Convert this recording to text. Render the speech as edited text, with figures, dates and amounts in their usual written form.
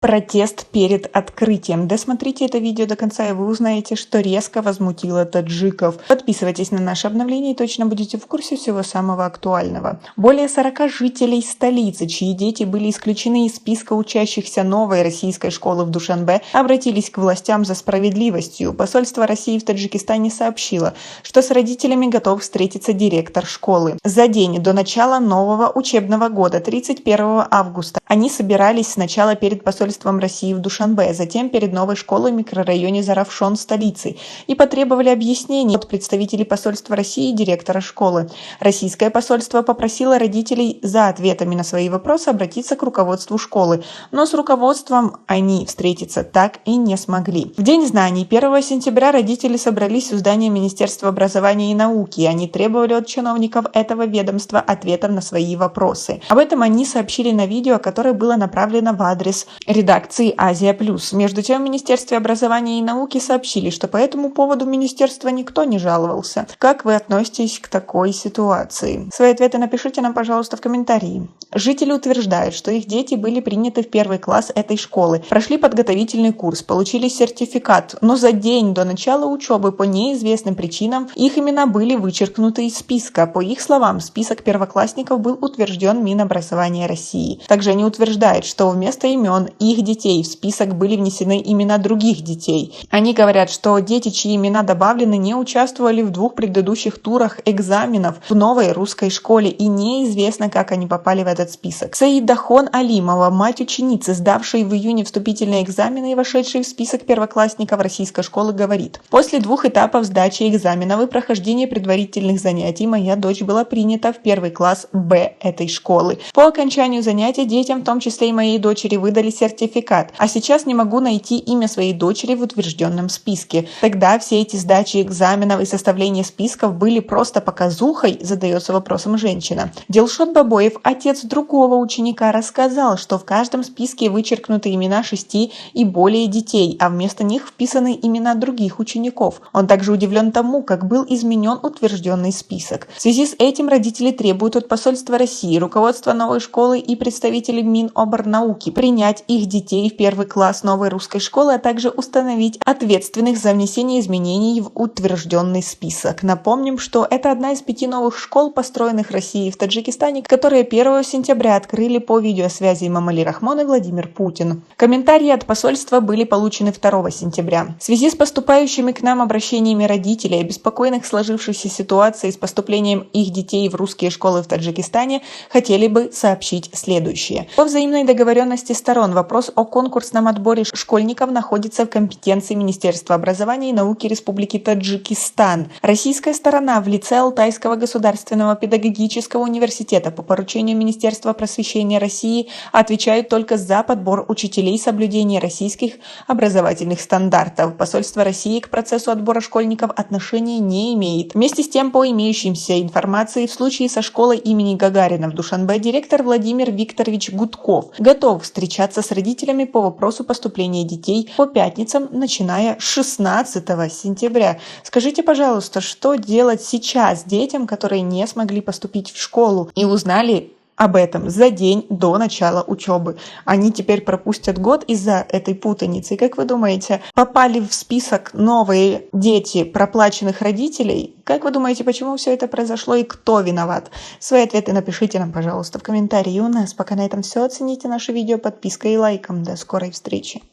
Протест перед открытием. Досмотрите это видео до конца, и вы узнаете, что резко возмутило таджиков. Подписывайтесь на наши обновления и точно будете в курсе всего самого актуального. Более 40 жителей столицы, чьи дети были исключены из списка учащихся новой российской школы в Душанбе, обратились к властям за справедливостью. Посольство России в Таджикистане сообщило, что с родителями готов встретиться директор школы. За день до начала нового учебного года, 31 августа, они собирались сначала перед посольством России в Душанбе, затем перед новой школой в микрорайоне Заравшон столицы и потребовали объяснений от представителей посольства России и директора школы. Российское посольство попросило родителей за ответами на свои вопросы обратиться к руководству школы, но с руководством они встретиться так и не смогли. В День знаний 1 сентября родители собрались у здания Министерства образования и науки, и они требовали от чиновников этого ведомства ответов на свои вопросы. Об этом они сообщили на видео, которое было направлено в адрес редакции Азия Плюс. Между тем, в Министерстве образования и науки сообщили, что по этому поводу министерства никто не жаловался. Как вы относитесь к такой ситуации? Свои ответы напишите нам, пожалуйста, в комментарии. Жители утверждают, что их дети были приняты в 1 класс этой школы, прошли подготовительный курс, получили сертификат, но за день до начала учебы по неизвестным причинам их имена были вычеркнуты из списка. По их словам, список первоклассников был утвержден Минобразования России. Также они утверждают, что вместо имен их детей в список были внесены имена других детей. Они говорят, что дети, чьи имена добавлены, не участвовали в 2 предыдущих турах экзаменов в новой русской школе, и неизвестно, как они попали в этот список. Саидахон Алимова, мать ученицы, сдавшей в июне вступительные экзамены и вошедшей в список первоклассников российской школы, говорит: «После 2 этапов сдачи экзаменов и прохождения предварительных занятий моя дочь была принята в 1 класс Б этой школы. По окончанию занятий детям, в том числе и моей дочери, выдали сертификат, а сейчас не могу найти имя своей дочери в утвержденном списке. Тогда все эти сдачи экзаменов и составление списков были просто показухой», задается вопросом женщина. Дилшот Бабоев, отец другого ученика, рассказал, что в каждом списке вычеркнуты имена 6 и более детей, а вместо них вписаны имена других учеников. Он также удивлен тому, как был изменен утвержденный список. В связи с этим родители требуют от посольства России, руководства новой школы и представителей Миноборнауки принять их детей в 1 класс новой русской школы, а также установить ответственных за внесение изменений в утвержденный список. Напомним, что это одна из 5 новых школ, построенных Россией в Таджикистане, которые 1 сентября открыли по видеосвязи Эмомали Рахмон и Владимир Путин. Комментарии от посольства были получены 2 сентября. В связи с поступающими к нам обращениями родителей, обеспокоенных сложившейся ситуацией с поступлением их детей в русские школы в Таджикистане, хотели бы сообщить следующее. По взаимной договоренности сторон вопрос о конкурсном отборе школьников находится в компетенции Министерства образования и науки Республики Таджикистан. Российская сторона в лице Алтайского государственного педагогического университета по поручению Министерства просвещения России отвечает только за подбор учителей и соблюдение российских образовательных стандартов. Посольство России к процессу отбора школьников отношения не имеет. Вместе с тем, по имеющимся информации, в случае со школой имени Гагарина в Душанбе директор Владимир Викторович Гудков готов встречаться с родителями по вопросу поступления детей по пятницам, начиная с 16 сентября. Скажите, пожалуйста, что делать сейчас детям, которые не смогли поступить в школу и узнали об этом за день до начала учебы? Они теперь пропустят год из-за этой путаницы. И как вы думаете, попали в список новые дети проплаченных родителей? Как вы думаете, почему все это произошло и кто виноват? Свои ответы напишите нам, пожалуйста, в комментарии. И у нас пока на этом все. Оцените наше видео подпиской и лайком. До скорой встречи.